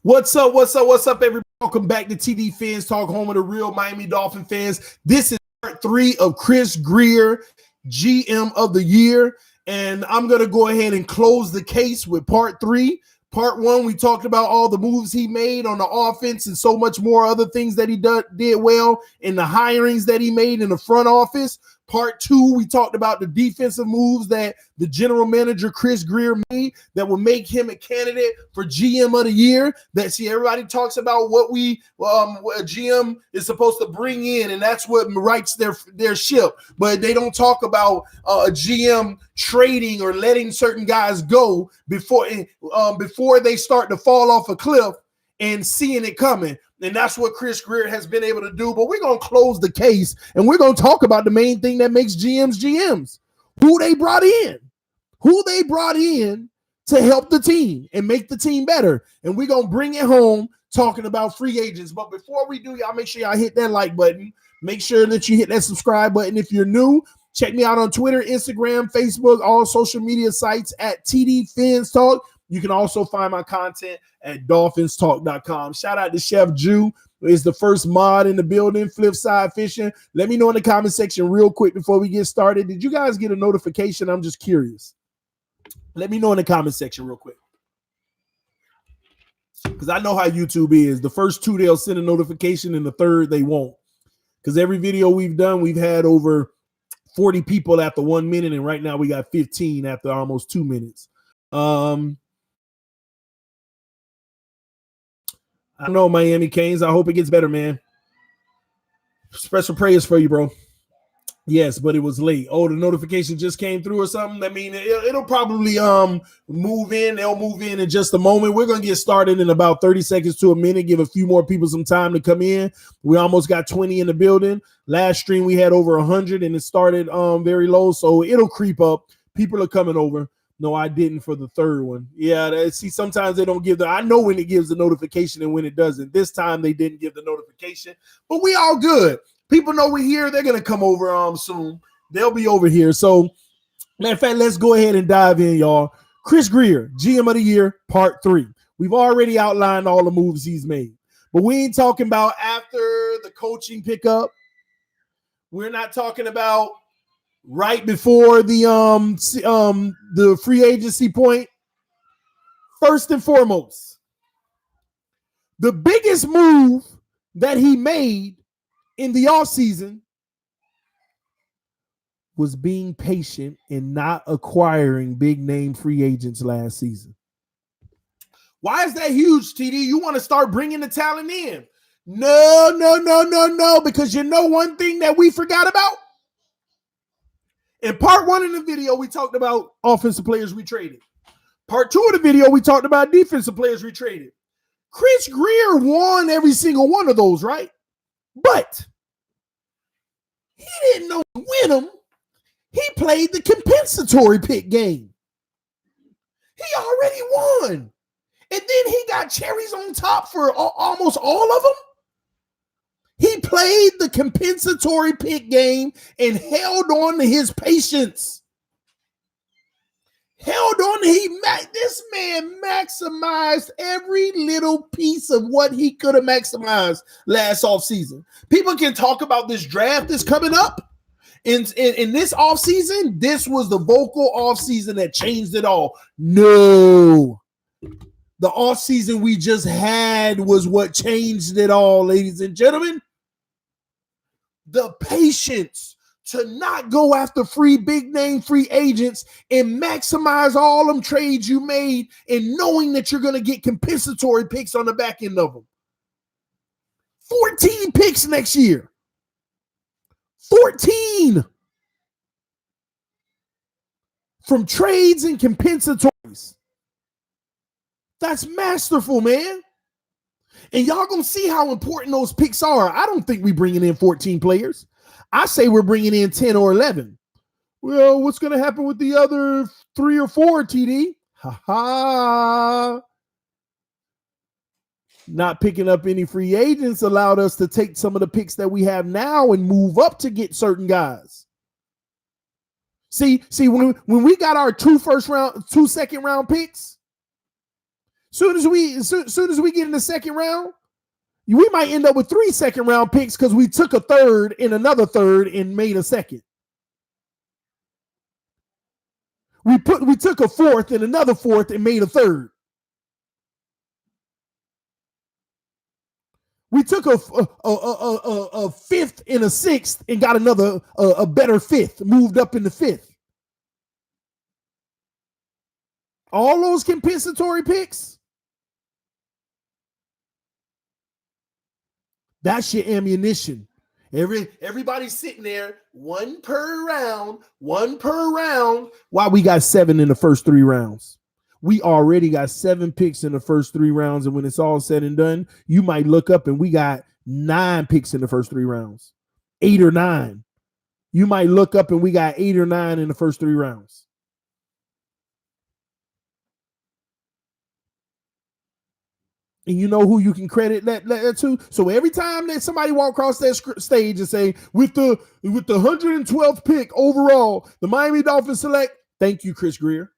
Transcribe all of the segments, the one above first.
What's up? What's up? What's up, everybody? Welcome back to TD Fans Talk, home of the real Miami Dolphin fans. This is part 3 of Chris Grier GM of the Year, and I'm going to go ahead and close the case with part 3. Part 1, we talked about all the moves he made on the offense and so much more other things that he did well in the hirings that he made in the front office. Part 2, we talked about the defensive moves that the general manager, Chris Grier, made that will make him a candidate for GM of the Year. Everybody talks about what a GM is supposed to bring in, and that's what rights their ship. But they don't talk about a GM trading or letting certain guys go before they start to fall off a cliff and seeing it coming. And that's what Chris Grier has been able to do. But we're going to close the case, and we're going to talk about the main thing that makes GMs. Who they brought in to help the team and make the team better. And we're going to bring it home talking about free agents. But before we do, y'all make sure y'all hit that like button. Make sure that you hit that subscribe button. If you're new, check me out on Twitter, Instagram, Facebook, all social media sites at TD Fans Talk. You can also find my content at dolphinstalk.com. Shout out to Chef Jew, who is the first mod in the building, Flipside Fishing. Let me know in the comment section real quick before we get started. Did you guys get a notification? I'm just curious. Let me know in the comment section real quick, because I know how YouTube is. The first 2, they'll send a notification, and the third, they won't. Because every video we've done, we've had over 40 people after 1 minute, and right now we got 15 after almost 2 minutes. I know, Miami Canes. I hope it gets better, man. Special prayers for you, bro. Yes, but it was late. Oh, the notification just came through or something. I mean, it'll probably move in. They'll move in just a moment. We're going to get started in about 30 seconds to a minute. Give a few more people some time to come in. We almost got 20 in the building. Last stream we had over 100, and it started very low, so it'll creep up. People are coming over. No, I didn't for the third one. Yeah, see, sometimes they don't give I know when it gives the notification and when it doesn't. This time they didn't give the notification, but we all good. People know we're here. They're going to come over soon. They'll be over here. So, matter of fact, let's go ahead and dive in, y'all. Chris Grier, GM of the Year, part 3. We've already outlined all the moves he's made, but we ain't talking about after the coaching pickup. We're not talking about right before the free agency point. First and foremost, the biggest move that he made in the offseason was being patient and not acquiring big name free agents last season. Why is that huge, TD? You want to start bringing the talent in? No, because you know one thing that we forgot about? In part 1 of the video, we talked about offensive players we traded. Part 2 of the video, we talked about defensive players we traded. Chris Grier won every single one of those, right? But he didn't know to win them. He played the compensatory pick game. He already won. And then he got cherries on top for almost all of them. He played the compensatory pick game and held on to his patience. This man maximized every little piece of what he could have maximized last offseason. People can talk about this draft that's coming up. In this offseason, this was the vocal offseason that changed it all. No. The offseason we just had was what changed it all, ladies and gentlemen. The patience to not go after big name free agents and maximize all them trades you made and knowing that you're going to get compensatory picks on the back end of them. 14 picks next year. 14 from trades and compensatories. That's masterful, man. And y'all gonna see how important those picks are. I don't think we're bringing in 14 players. I say we're bringing in 10 or 11. Well, what's going to happen with the other 3 or 4, TD? Not picking up any free agents allowed us to take some of the picks that we have now and move up to get certain guys. See, when we got our 2 second round picks, Soon as we get in the second round, we might end up with 3 second-round picks because we took a third and another third and made a second. We took a fourth and another fourth and made a third. We took a fifth and a sixth and got another a better fifth, moved up in the fifth. All those compensatory picks. That's your ammunition. Everybody's sitting there, one per round. Why we got 7 in the first 3 rounds? We already got 7 picks in the first 3 rounds, and when it's all said and done, you might look up and we got 9 picks in the first 3 rounds, 8 or 9. You might look up and we got 8 or 9 in the first 3 rounds. And you know who you can credit that to? So every time that somebody walk across that stage and say, with the 112th pick overall, the Miami Dolphins select, thank you, Chris Grier.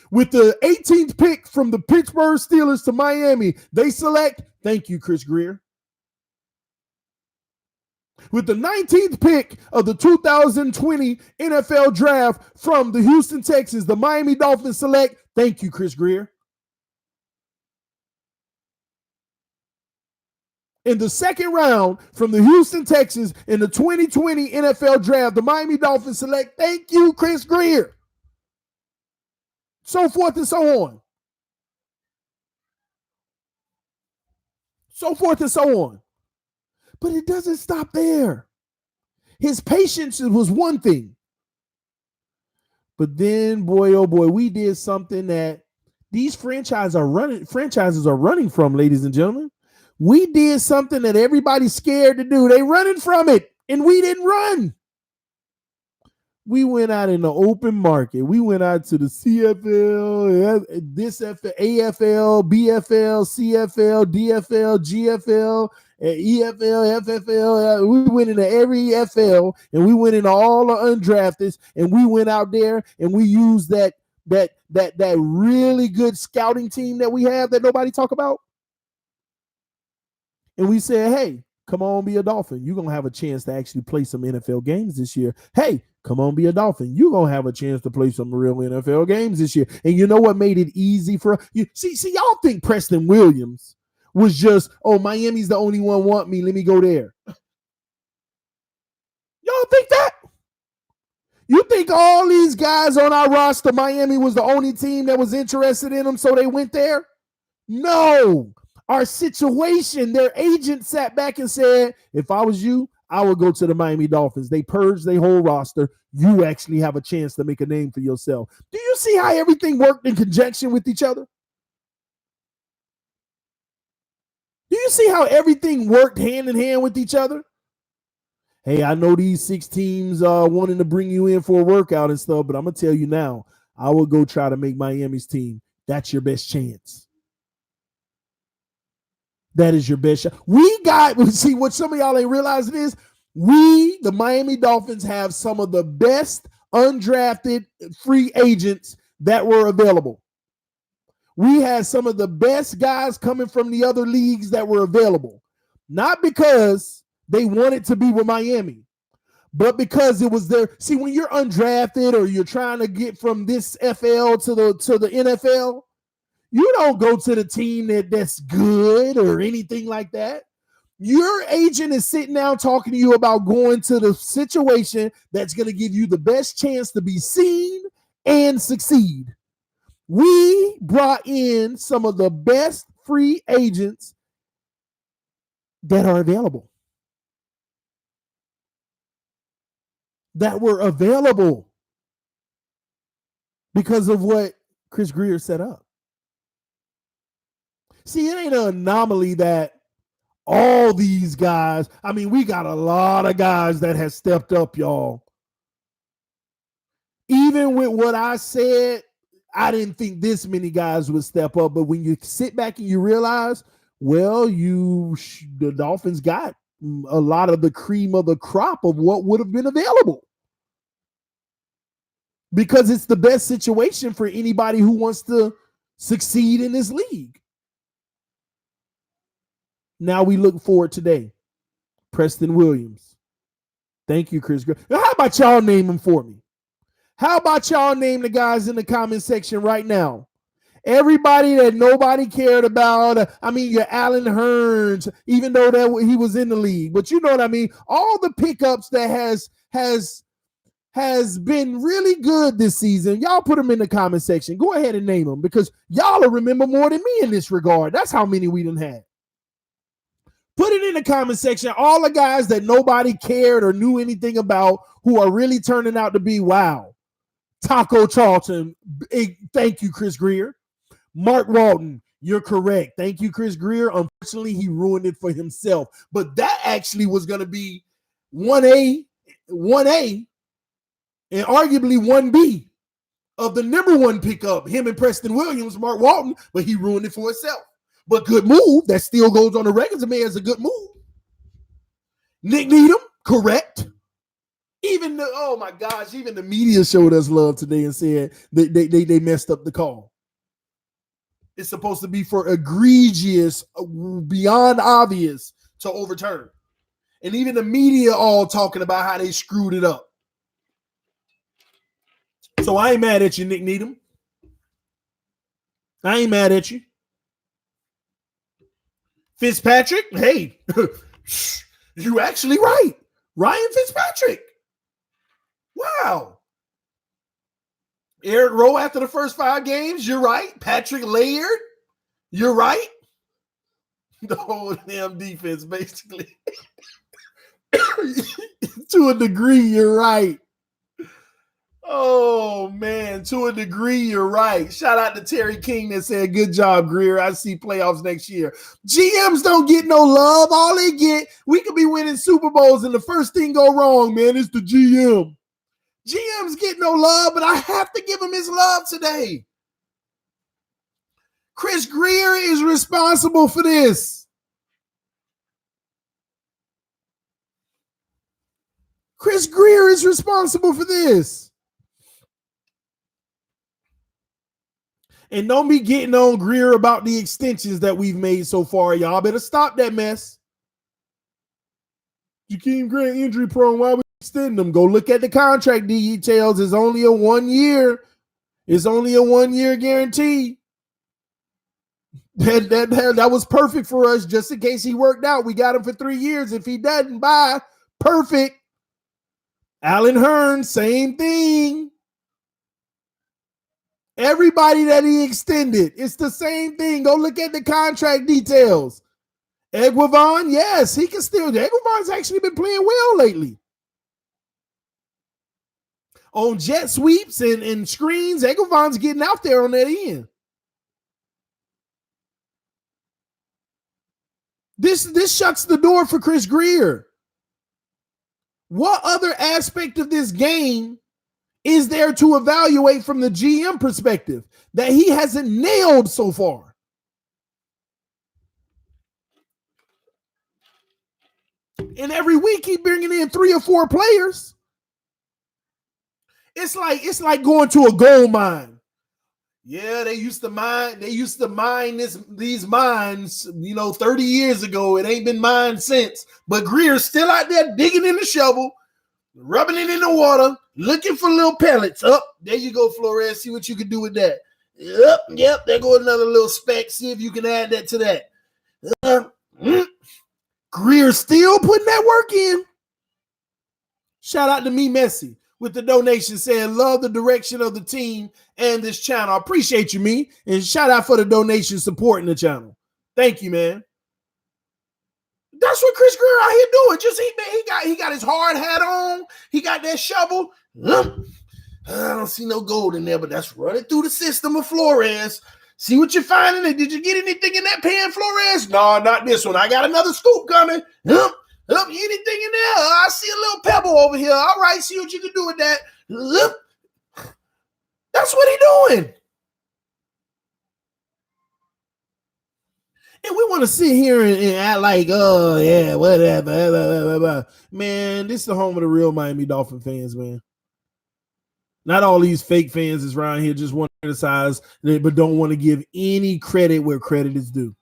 With the 18th pick from the Pittsburgh Steelers to Miami, they select, thank you, Chris Grier. With the 19th pick of the 2020 NFL Draft from the Houston Texans, the Miami Dolphins select, thank you, Chris Grier. In the second round from the Houston Texans in the 2020 NFL Draft, the Miami Dolphins select, thank you, Chris Grier. So forth and so on. So forth and so on. But it doesn't stop there. His patience was one thing. But then, boy, oh boy, we did something that these franchises are running from, ladies and gentlemen. We did something that everybody's scared to do. They running from it, and we didn't run. We went out in the open market. We went out to the CFL, AFL, BFL, CFL, DFL, GFL, EFL, FFL. We went into every FL, and we went into all the undrafteds, and we went out there and we used that really good scouting team that we have that nobody talk about. And we said, hey, come on, be a Dolphin. You're going to have a chance to actually play some NFL games this year. Hey, come on, be a Dolphin. You're going to have a chance to play some real NFL games this year. And you know what made it easy for you? See, y'all think Preston Williams was just, oh, Miami's the only one want me. Let me go there. Y'all think that? You think all these guys on our roster, Miami was the only team that was interested in them, so they went there? No. Our situation, their agent sat back and said, if I was you, I would go to the Miami Dolphins. They purged their whole roster. You actually have a chance to make a name for yourself. Do you see how everything worked in conjunction with each other? Do you see how everything worked hand in hand with each other? Hey, I know these 6 teams wanting to bring you in for a workout and stuff, but I'm going to tell you now, I will go try to make Miami's team. That's your best chance. That is your best shot. See, what some of y'all ain't realizing is the Miami Dolphins, have some of the best undrafted free agents that were available. We had some of the best guys coming from the other leagues that were available. Not because they wanted to be with Miami, but because it was their. See, when you're undrafted or you're trying to get from this FL to the NFL, you don't go to the team that's good or anything like that. Your agent is sitting down talking to you about going to the situation that's going to give you the best chance to be seen and succeed. We brought in some of the best free agents that are available. That were available because of what Chris Grier set up. See, it ain't an anomaly that all these guys, I mean, we got a lot of guys that have stepped up, y'all. Even with what I said, I didn't think this many guys would step up. But when you sit back and you realize, well, the Dolphins got a lot of the cream of the crop of what would have been available. Because it's the best situation for anybody who wants to succeed in this league. Now we look forward today. Preston Williams. Thank you, Chris Grier. Now, how about y'all name him for me? How about y'all name the guys in the comment section right now? Everybody that nobody cared about. I mean, your Allen Hurns, even though that he was in the league, but you know what I mean. All the pickups that has been really good this season. Y'all put them in the comment section. Go ahead and name them because y'all will remember more than me in this regard. That's how many we done had. Put it in the comment section. All the guys that nobody cared or knew anything about who are really turning out to be wow. Taco Charlton, thank you, Chris Grier. Mark Walton, you're correct. Thank you, Chris Grier. Unfortunately, he ruined it for himself. But that actually was going to be 1A, and arguably 1B of the number one pickup, him and Preston Williams, Mark Walton, but he ruined it for himself. But good move. That still goes on the record to me as a good move. Nick Needham, correct. Even oh my gosh, even the media showed us love today and said they messed up the call. It's supposed to be for egregious, beyond obvious to overturn. And even the media all talking about how they screwed it up. So I ain't mad at you, Nick Needham. I ain't mad at you. Fitzpatrick, hey, you actually right. Ryan Fitzpatrick. Wow. Eric Rowe after the first 5 games, you're right. Patrick Laird, you're right. The whole damn defense, basically. To a degree, you're right. Oh, man, to a degree, you're right. Shout out to Terry King that said, good job, Grier. I see playoffs next year. GMs don't get no love. All they get, we could be winning Super Bowls and the first thing go wrong, man, is the GM. GMs get no love, but I have to give him his love today. Chris Grier is responsible for this. Chris Grier is responsible for this. And don't be getting on Grier about the extensions that we've made so far. Y'all better stop that mess. Jakeem Grant injury prone. Why would you extend them? Go look at the contract details. It's only a 1 year. It's only a 1 year guarantee. That was perfect for us just in case he worked out. We got him for 3 years. If he doesn't, bye. Perfect. Allen Hurns, same thing. Everybody that he extended, it's the same thing. Go look at the contract details. Egwavon, yes, he can still. Egwavon's actually been playing well lately. On jet sweeps and screens, Egwavon's getting out there on that end. This shuts the door for Chris Grier. What other aspect of this game is there to evaluate from the GM perspective that he hasn't nailed so far? And every week he's bringing in 3 or 4 players. It's like going to a gold mine. Yeah, they used to mine these mines, 30 years ago. It ain't been mined since. But Grier's still out there digging in the shovel, rubbing it in the water, looking for little pellets. There you go, Flores. See what you can do with that. Yep. There go another little speck. See if you can add that to that. Grier's still putting that work in. Shout out to me, Messi, with the donation saying, love the direction of the team and this channel. I appreciate you, me. And shout out for the donation supporting the channel. Thank you, man. That's what Chris Grier out here doing. Just he got his hard hat on. He got that shovel. I don't see no gold in there, but that's running through the system of Flores. See what you're finding. Did you get anything in that pan, Flores? No, not this one. I got another scoop coming. Anything in there? I see a little pebble over here. All right, see what you can do with that. That's what he doing. And we want to sit here and act like, oh, yeah, whatever. Blah, blah, blah, blah. Man, this is the home of the real Miami Dolphin fans, man. Not all these fake fans is around here just want to criticize, but don't want to give any credit where credit is due.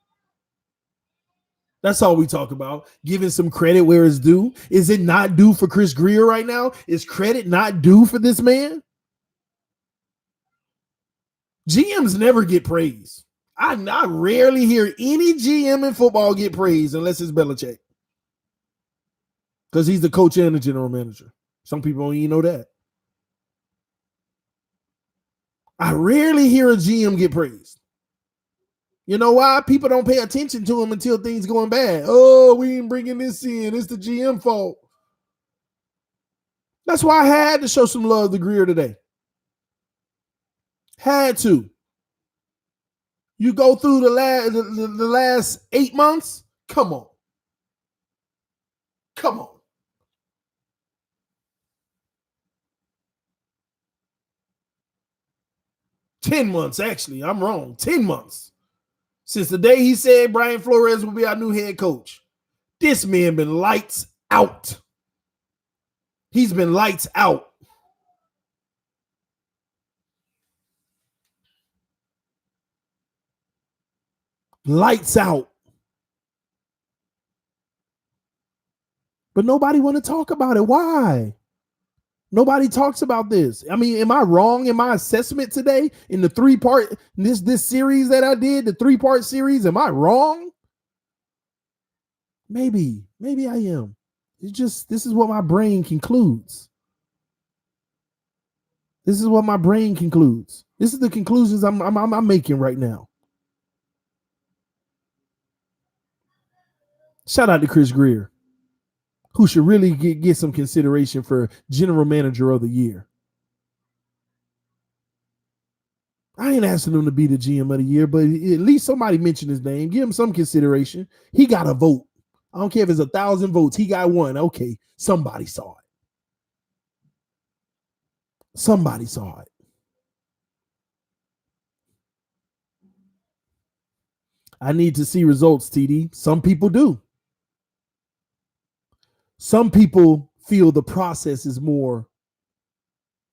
That's all we talk about. Giving some credit where it's due. Is it not due for Chris Grier right now? Is credit not due for this man? GMs never get praise. I rarely hear any GM in football get praise unless it's Belichick. Because he's the coach and the general manager. Some people don't even know that. I rarely hear a GM get praised. You know why? People don't pay attention to him until things going bad. Oh, we ain't bringing this in. It's the GM fault. That's why I had to show some love to Grier today. Had to. You go through the last 8 months? Come on. Come on. $10 months, actually. I'm wrong. 10 months. Since the day he said Brian Flores will be our new head coach. This man been lights out. He's been lights out. Lights out. But nobody want to talk about it. Why? Nobody talks about this. I mean, am I wrong in my assessment today in the 3-part this series that I did, the 3-part series? Am I wrong? Maybe I am. It's just this is what my brain concludes. This is what my brain concludes. This is the conclusions I'm making right now. Shout out to Chris Grier, who should really get some consideration for General Manager of the Year. I ain't asking him to be the GM of the year, but at least somebody mention his name. Give him some consideration. He got a vote. I don't care if it's 1,000 votes. He got one. Okay, somebody saw it. Somebody saw it. I need to see results, TD. Some people do. Some people feel the process is more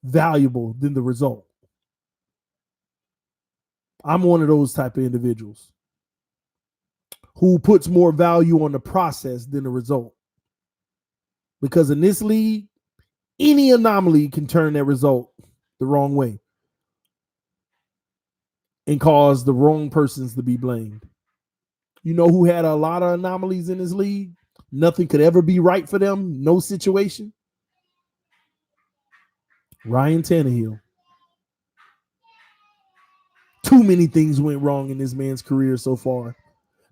valuable than the result. I'm one of those type of individuals who puts more value on the process than the result. Because in this league, any anomaly can turn that result the wrong way and cause the wrong persons to be blamed. You know who had a lot of anomalies in this league? Nothing could ever be right for them. No situation. Ryan Tannehill. Too many things went wrong in this man's career so far.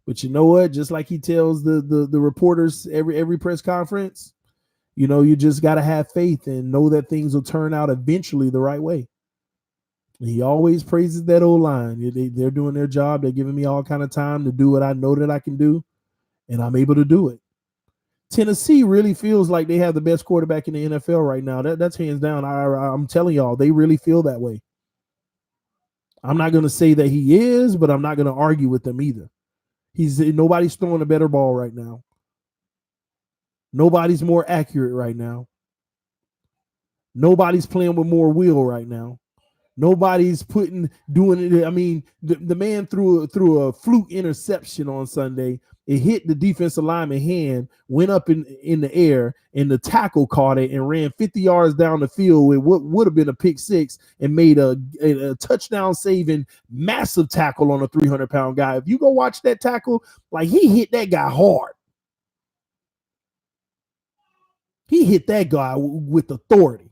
But you know what? Just like he tells the reporters every press conference, you know, you just got to have faith and know that things will turn out eventually the right way. And he always praises that old line. They're doing their job. They're giving me all kind of time to do what I know that I can do, and I'm able to do it. Tennessee really feels like they have the best quarterback in the NFL right now. That's hands down. I'm telling y'all, they really feel that way. I'm not going to say that he is, but I'm not going to argue with them either. Nobody's throwing a better ball right now. Nobody's more accurate right now. Nobody's playing with more will right now. Nobody's doing it. I mean, the man threw a fluke interception on Sunday. It hit the defensive lineman hand, went up in the air, and the tackle caught it and ran 50 yards down the field with what would have been a pick six and made a touchdown saving massive tackle on a 300-pound guy. If you go watch that tackle, like he hit that guy hard. He hit that guy with authority.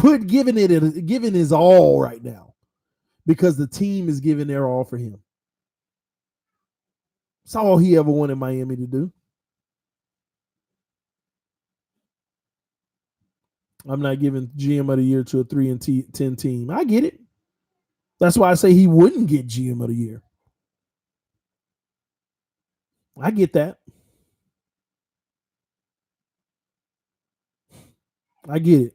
Giving his all right now because the team is giving their all for him. That's all he ever wanted Miami to do. I'm not giving GM of the year to a 3-10 team. I get it. That's why I say he wouldn't get GM of the year. I get that. I get it.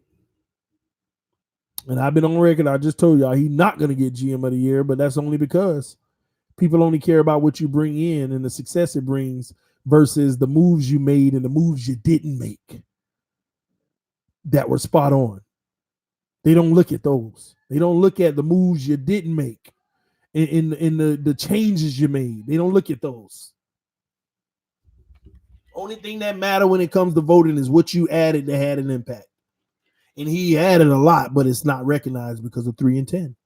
And I've been on record. I just told y'all he's not going to get GM of the year, but that's only because people only care about what you bring in and the success it brings versus the moves you made and the moves you didn't make that were spot on. They don't look at those. They don't look at the moves you didn't make in the changes you made. They don't look at those. Only thing that matter when it comes to voting is what you added that had an impact. And he added a lot, but it's not recognized because of 3 and 10.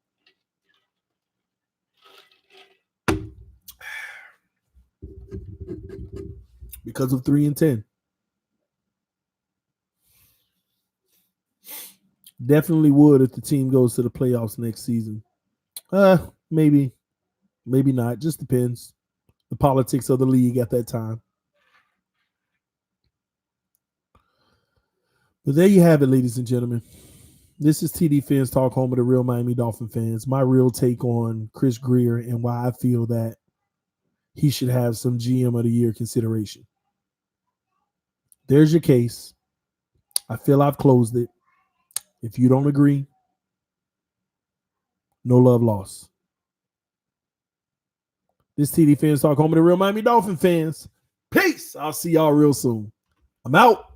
Because of 3 and 10. Definitely would if the team goes to the playoffs next season. Maybe not. Just depends. The politics of the league at that time. But there you have it, ladies and gentlemen. This is TD Fans Talk, home of the real Miami Dolphin fans. My real take on Chris Grier and why I feel that he should have some GM of the year consideration. There's your case. I feel I've closed it. If you don't agree, no love lost. This TD Fans Talk, home of the real Miami Dolphin fans. Peace. I'll see y'all real soon. I'm out.